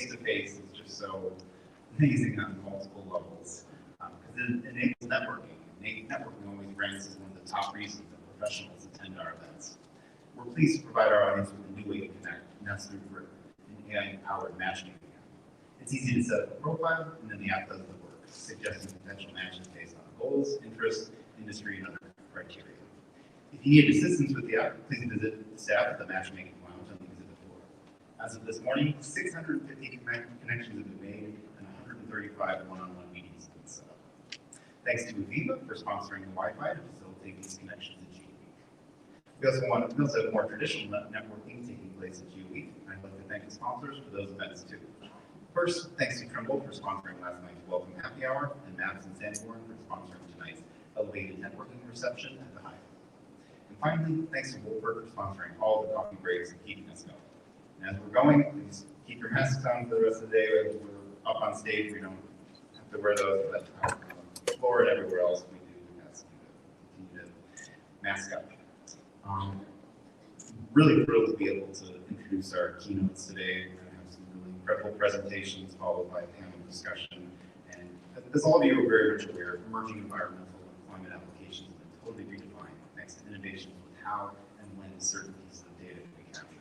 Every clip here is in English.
face-to-face is just so amazing on multiple levels, because it enables networking. Networking always ranks as one of the top reasons that professionals attend our events. We're pleased to provide our audience with a new way to connect, and that's through an AI-powered matchmaking app. It's easy to set up a profile, and then the app does the work, suggesting potential matches based on goals, interests, industry, and other criteria. If you need assistance with the app, please visit the staff at the matchmaking lounge on the exhibit floor. As of this morning, 650 connections have been made, and 135 one-on-one meetings have been set up. Thanks to Aviva for sponsoring the Wi-Fi to facilitate these connections at GEO Week. We also have more traditional networking taking place at GEO Week, and I'd like to thank the sponsors for those events too. First, thanks to Trimble for sponsoring last night's Welcome Happy Hour, and Maps and Sanborn for sponsoring tonight's Elevated Networking Reception at the Hyatt. And finally, thanks to Wolford for sponsoring all the coffee breaks and keeping us going. And as we're going, please keep your masks on for the rest of the day. We're up on stage, we don't have to wear those, but out on the floor and everywhere else we do ask you to continue to mask up. Really thrilled to be able to introduce our keynotes today. We're going to have some really incredible presentations followed by a panel discussion. And as all of you are very much aware, emerging environmental and climate applications have been totally redefined thanks to innovations with how and when certain pieces of data can be captured.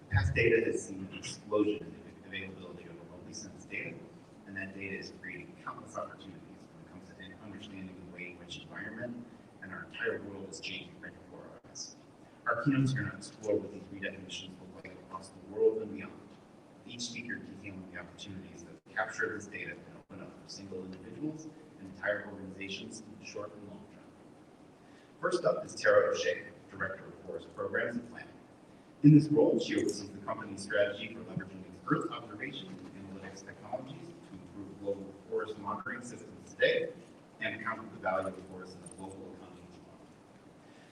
The past data has seen an explosion in the availability of remotely sensed data, and that data is creating countless opportunities when it comes to understanding the way in which environment and our entire world is changing right before our eyes. Our keynotes are going to explore what these redefinitions look like across the world and beyond. Each speaker detailing the opportunities that capture this data can open up for single individuals and entire organizations in the short and long term. First up is Tara O'Shea, Director of Forest Programs and Planning. In this role, she oversees the company's strategy for leveraging Earth observation and analytics technologies to improve global forest monitoring systems today and account for the value of forests in the local economy as well.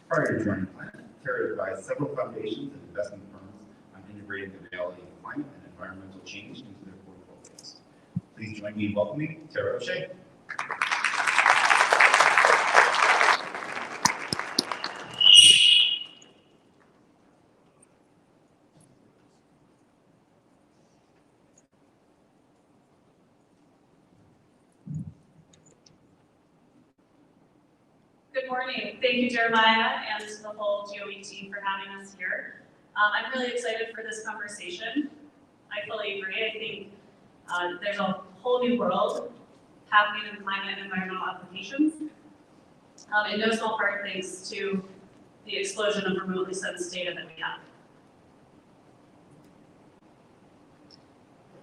Prior to joining Planet, Tara advised several foundations and investment firms on integrating the reality of climate and environmental change into their portfolios. Please join me in welcoming Tara O'Shea. Good morning. Thank you, Jeremiah, and to the whole GEO team for having us here. I'm really excited for this conversation. I fully agree. I think there's a whole new world happening in climate and environmental applications, in no small part thanks to the explosion of remotely sensed data that we have.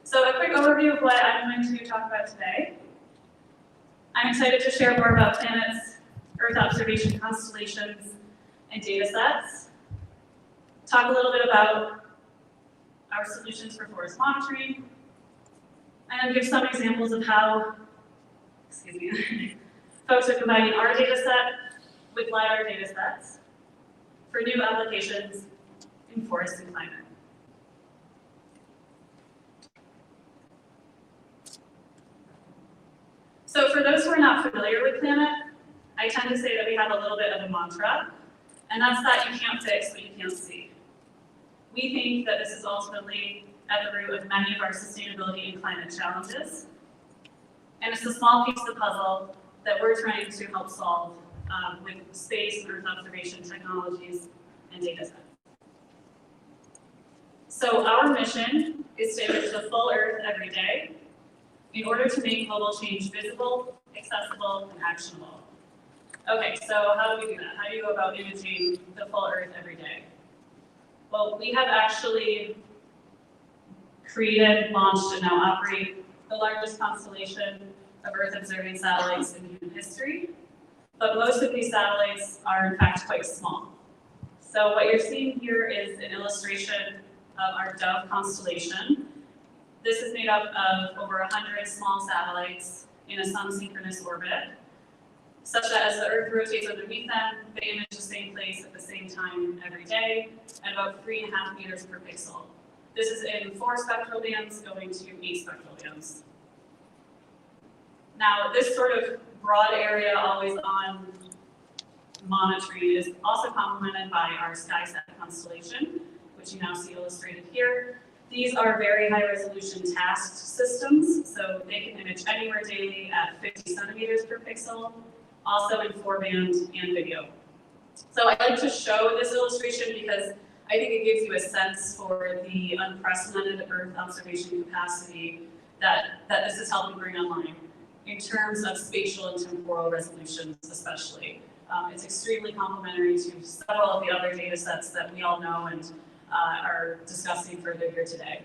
So a quick overview of what I'm going to talk about today. I'm excited to share more about planets, Earth observation constellations, and data sets. Talk a little bit about our solutions for forest monitoring, and give some examples of how, folks are combining our data set with LiDAR data sets for new applications in forest and climate. So for those who are not familiar with Planet, I tend to say that we have a little bit of a mantra, and that's that you can't fix what you can't see. We think that this is ultimately at the root of many of our sustainability and climate challenges, and it's a small piece of the puzzle that we're trying to help solve with space and Earth observation technologies and data sets. So our mission is to image the full Earth every day in order to make global change visible, accessible, and actionable. Okay, so how do we do that? How do you go about imaging the full Earth every day? Well, we have actually created, launched, and now operate the largest constellation of Earth-observing satellites in human history, but most of these satellites are in fact quite small. So what you're seeing here is an illustration of our Dove constellation. This is made up of over 100 small satellites in a sun-synchronous orbit, such that as the Earth rotates underneath them, they image the same place at the same time every day at about 3.5 meters per pixel. This is in 4 spectral bands going to 8 spectral bands. Now, this sort of broad area, always-on monitoring is also complemented by our SkySat constellation, which you now see illustrated here. These are very high resolution tasked systems, so they can image anywhere daily at 50 centimeters per pixel, also in 4-band and video. So I like to show this illustration because I think it gives you a sense for the unprecedented Earth observation capacity that this is helping bring online in terms of spatial and temporal resolutions especially. It's extremely complementary to several of the other data sets that we all know and are discussing further here today.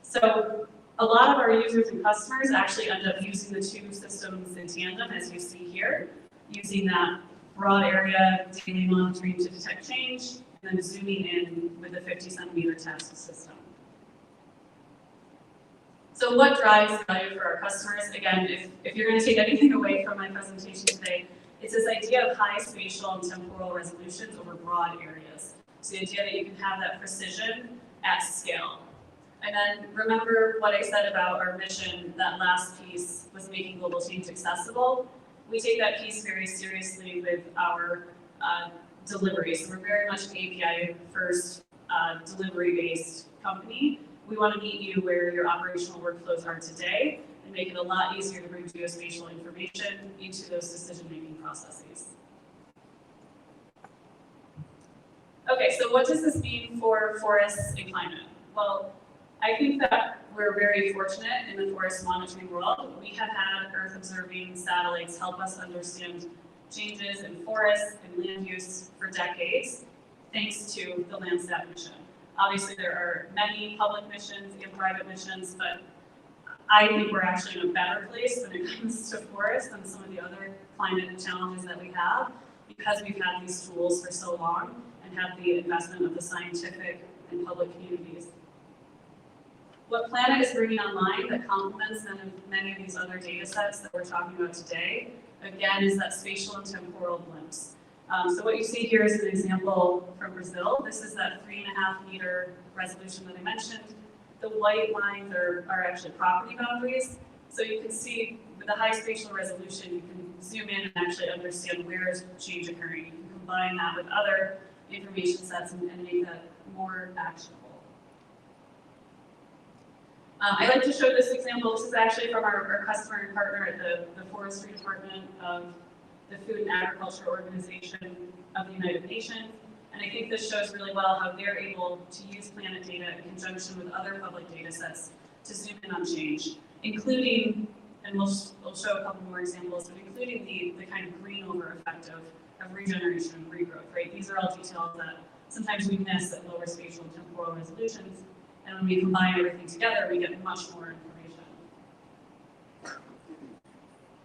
So a lot of our users and customers actually end up using the two systems in tandem, as you see here, using that broad area daily monitoring to detect change, and then zooming in with the 50 centimeter task system. So what drives value for our customers? Again, if you're going to take anything away from my presentation today, it's this idea of high spatial and temporal resolutions over broad areas. It's the idea that you can have that precision at scale. And then remember what I said about our mission, that last piece was making global change accessible. We take that piece very seriously with our delivery. So we're very much an API-first, delivery-based company. We want to meet you where your operational workflows are today and make it a lot easier to bring geospatial information into those decision-making processes. Okay, so what does this mean for forests and climate? Well, I think that we're very fortunate in the forest monitoring world. We have had Earth-observing satellites help us understand changes in forests and land use for decades, thanks to the Landsat mission. Obviously, there are many public missions and private missions, but I think we're actually in a better place when it comes to forests than some of the other climate challenges that we have, because we've had these tools for so long and have the investment of the scientific and public communities. What Planet is bringing online that complements many of these other data sets that we're talking about today, again, is that spatial and temporal glimpse. So what you see here is an example from Brazil. This is that 3.5 meter resolution that I mentioned. The white lines are actually property boundaries. So you can see with the high spatial resolution, you can zoom in and actually understand where is change occurring. You can combine that with other information sets and make that more actionable. I like to show this example. This is actually from our customer and partner at the Forestry Department of the Food and Agriculture Organization of the United Nations. And I think this shows really well how they're able to use Planet data in conjunction with other public data sets to zoom in on change, including, and we'll show a couple more examples, but including the kind of green over effect of regeneration and regrowth, right? These are all details that sometimes we miss at lower spatial and temporal resolutions. And when we combine everything together, we get much more information.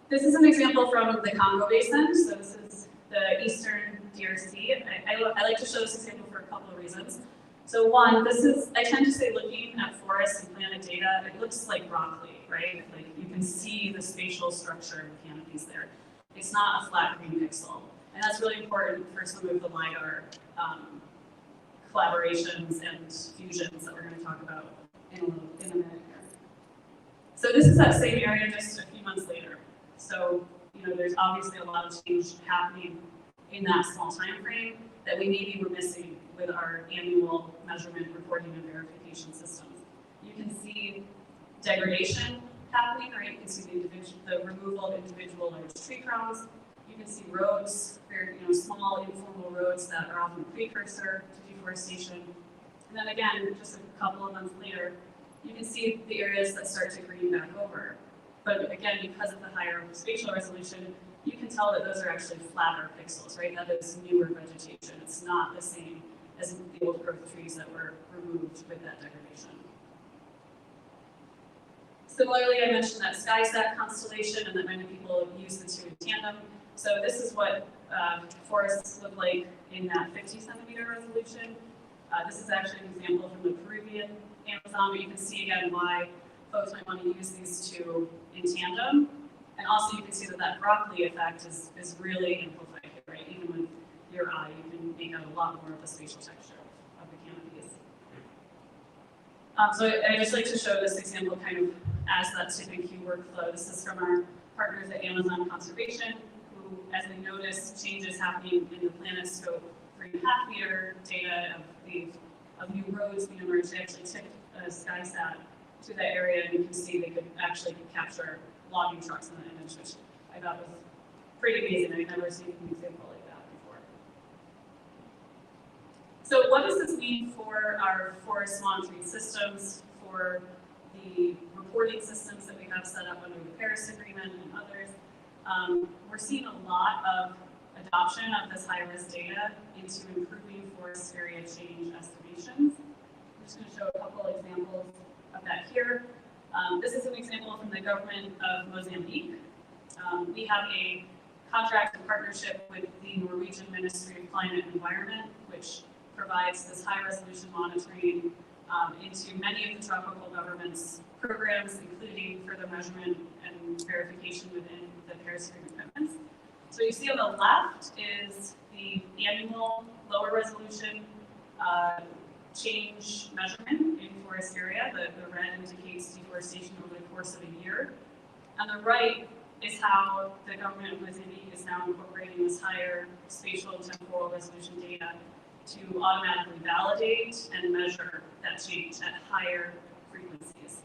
This is an example from the Congo Basin. So this is the eastern DRC. I like to show this example for a couple of reasons. So one, I tend to say looking at forests and Planet data, it looks like broccoli, right? Like you can see the spatial structure of the canopies there. It's not a flat green pixel. And that's really important for some of the LiDAR collaborations and fusions that we're going to talk about in a minute here. So this is that same area just a few months later. So, there's obviously a lot of change happening in that small time frame that we maybe were missing with our annual measurement, reporting, and verification systems. You can see degradation happening, right? You can see the removal of individual large tree crowns. You can see roads, very small informal roads that are often a precursor to deforestation. And then again, just a couple of months later, you can see the areas that start to green back over. But again, because of the higher spatial resolution, you can tell that those are actually flatter pixels, right? That is newer vegetation. It's not the same as the old growth trees that were removed with that degradation. Similarly, I mentioned that SkySat constellation and that many people use the two in tandem. So this is what forests look like in that 50 centimeter resolution. This is actually an example from the Peruvian Amazon, but you can see again why folks might want to use these two in tandem. And also you can see that broccoli effect is really amplified here, right? Even with your eye, you can make out a lot more of the spatial texture of the canopies. So I just like to show this example kind of as that tipping cue workflow. This is from our partners at Amazon Conservation, who, as they notice changes happening in the PlanetScope 3.5 meter data of the of new roads being emerged. They actually took a SkySat to that area, and you can see they could actually capture logging trucks in the image, which I thought was pretty amazing. I've never seen an example like that before. So what does this mean for our forest monitoring systems, for the reporting systems that we have set up under the Paris Agreement and others? We're seeing a lot of adoption of this high-risk data into improving forest area change estimations. I'm just going to show a couple examples of that here. This is an example from the government of Mozambique. We have a contract and partnership with the Norwegian Ministry of Climate and Environment, which provides this high-resolution monitoring into many of the tropical government's programs, including further measurement and verification within the Paris Agreement commitments. So you see on the left is the annual lower resolution change measurement in forest area. The red indicates deforestation over the course of a year. On the right is how the government of Mozambique is now incorporating this higher spatial and temporal resolution data to automatically validate and measure that change at higher frequencies.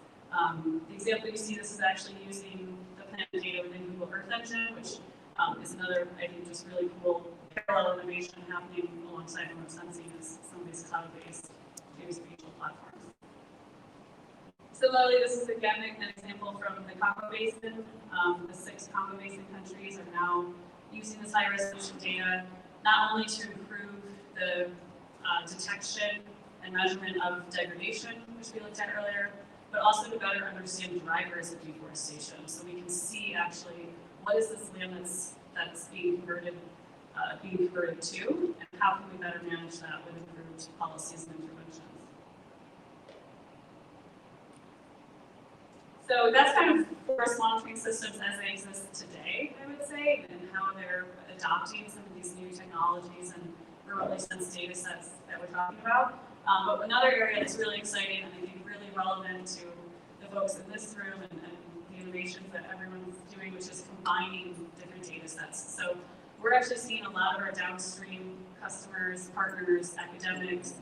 The example you see, this is actually using the planet data within Google Earth Engine, which is another, I think, just really cool parallel innovation happening alongside remote sensing as some of these cloud-based geospatial platforms. Similarly, this is again an example from the Congo Basin. The 6 Congo Basin countries are now using this high-resolution data not only to improve the detection and measurement of degradation, which we looked at earlier, but also to better understand drivers of deforestation. So we can see actually what is this land that's being converted to, and how can we better manage that with improved policies and interventions. So that's kind of forest monitoring systems as they exist today, I would say, and how they're adopting some of these new technologies and remotely sensed data sets that we're talking about. But another area that's really exciting and I think really relevant to the folks in this room and the innovations that everyone's doing, which is combining different data sets. So we're actually seeing a lot of our downstream customers, partners, academics,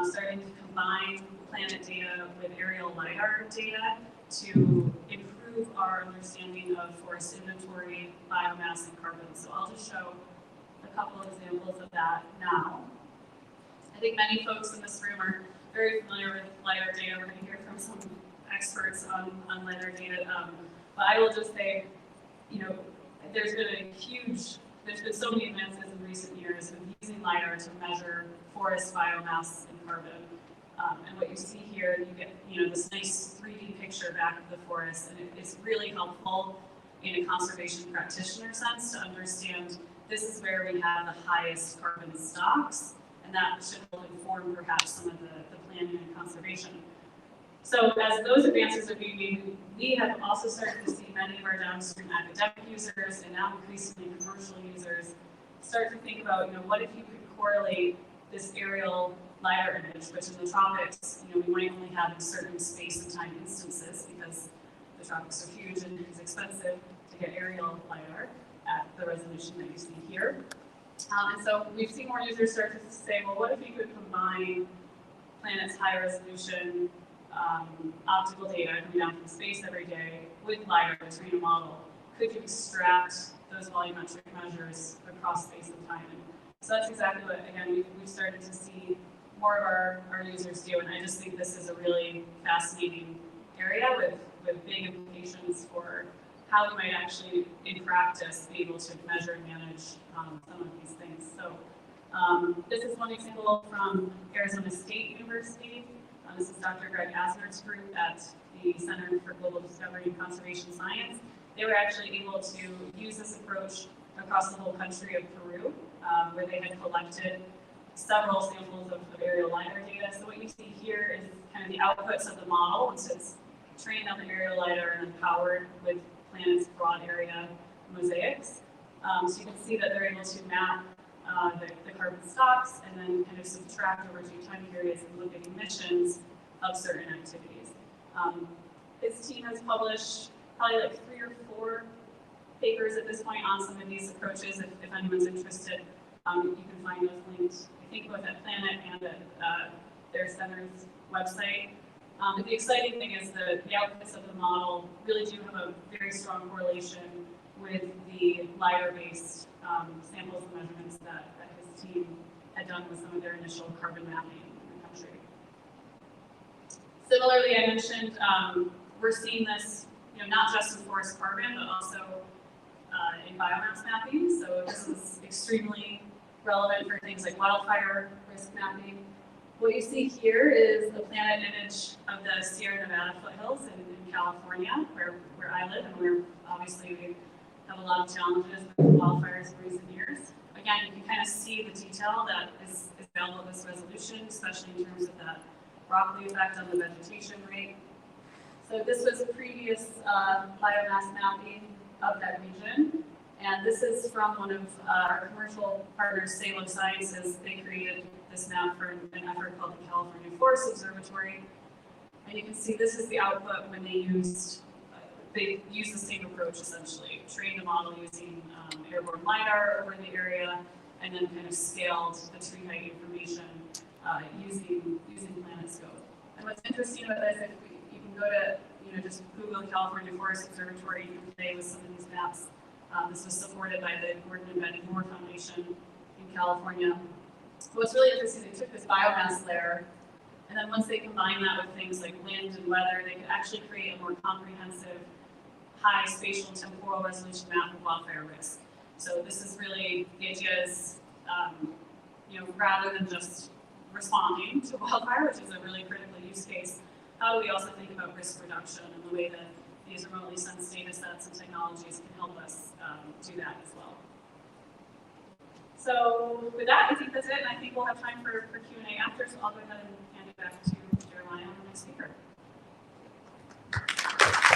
starting to combine planet data with aerial LiDAR data to improve our understanding of forest inventory, biomass, and carbon. So I'll just show a couple of examples of that now. I think many folks in this room are very familiar with LiDAR data. We're going to hear from some experts on LiDAR data. But I will just say, there's been so many advances in recent years in using LiDAR to measure forest biomass and carbon. And what you see here, you get this nice 3D picture back of the forest, and it's really helpful in a conservation practitioner sense to understand this is where we have the highest carbon stocks, and that should help inform perhaps some of the planning and conservation. So as those advances are being made, we have also started to see many of our downstream academic users and now increasingly commercial users start to think about, what if you could correlate this aerial LiDAR image, which in the tropics, we might only have in certain space and time instances because the tropics are huge and it's expensive to get aerial LiDAR at the resolution that you see here. And so we've seen more users start to say, well, what if you could combine Planet's high resolution optical data coming down from space every day with LiDAR to train a model? Could you extract those volumetric measures across space and time? And so that's exactly what, again, we've started to see more of our users do, and I just think this is a really fascinating area with big implications for how we might actually, in practice, be able to measure and manage some of these things. So this is one example from Arizona State University. This is Dr. Greg Asner's group at the Center for Global Discovery and Conservation Science. They were actually able to use this approach across the whole country of Peru, where they had collected several samples of aerial LiDAR data. So what you see here is kind of the outputs of the model once it's trained on the aerial LiDAR and empowered with Planet's broad area mosaics. So you can see that they're able to map the carbon stocks and then kind of subtract over 2 time periods and look at emissions of certain activities. His team has published probably like 3 or 4 papers at this point on some of these approaches. If anyone's interested, you can find those links, I think both at Planet and at their center's website. But the exciting thing is that the outputs of the model really do have a very strong correlation with the LiDAR-based samples and measurements that his team had done with some of their initial carbon mapping in the country. Similarly, I mentioned we're seeing this, not just in forest carbon, but also in biomass mapping. So this is extremely relevant for things like wildfire risk mapping. What you see here is a planet image of the Sierra Nevada foothills in California, where I live, and where obviously we have a lot of challenges with wildfires in recent years. Again, you can kind of see the detail that is available in this resolution, especially in terms of that Broccoli effect on the vegetation rate. So this was a previous biomass mapping of that region. And this is from one of our commercial partners, Salo Sciences. They created this map for an effort called the California Forest Observatory. And you can see this is the output when they used the same approach essentially, trained a model using airborne LiDAR over the area, and then kind of scaled the tree height information using PlanetScope. And what's interesting about this, if you can go to just Google California Forest Observatory, you can play with some of these maps. This was supported by the Gordon and Betty Moore Foundation in California. What's really interesting, they took this biomass layer, and then once they combined that with things like wind and weather, they could actually create a more comprehensive, high spatial and temporal resolution map of wildfire risk. So this is really, the idea is, rather than just responding to wildfire, which is a really critical use case, how do we also think about risk reduction and the way that these remotely sensed data sets and technologies can help us do that as well. So with that, I think that's it, and I think we'll have time for Q&A after, so I'll go ahead and hand it back to Jeremiah, the next speaker.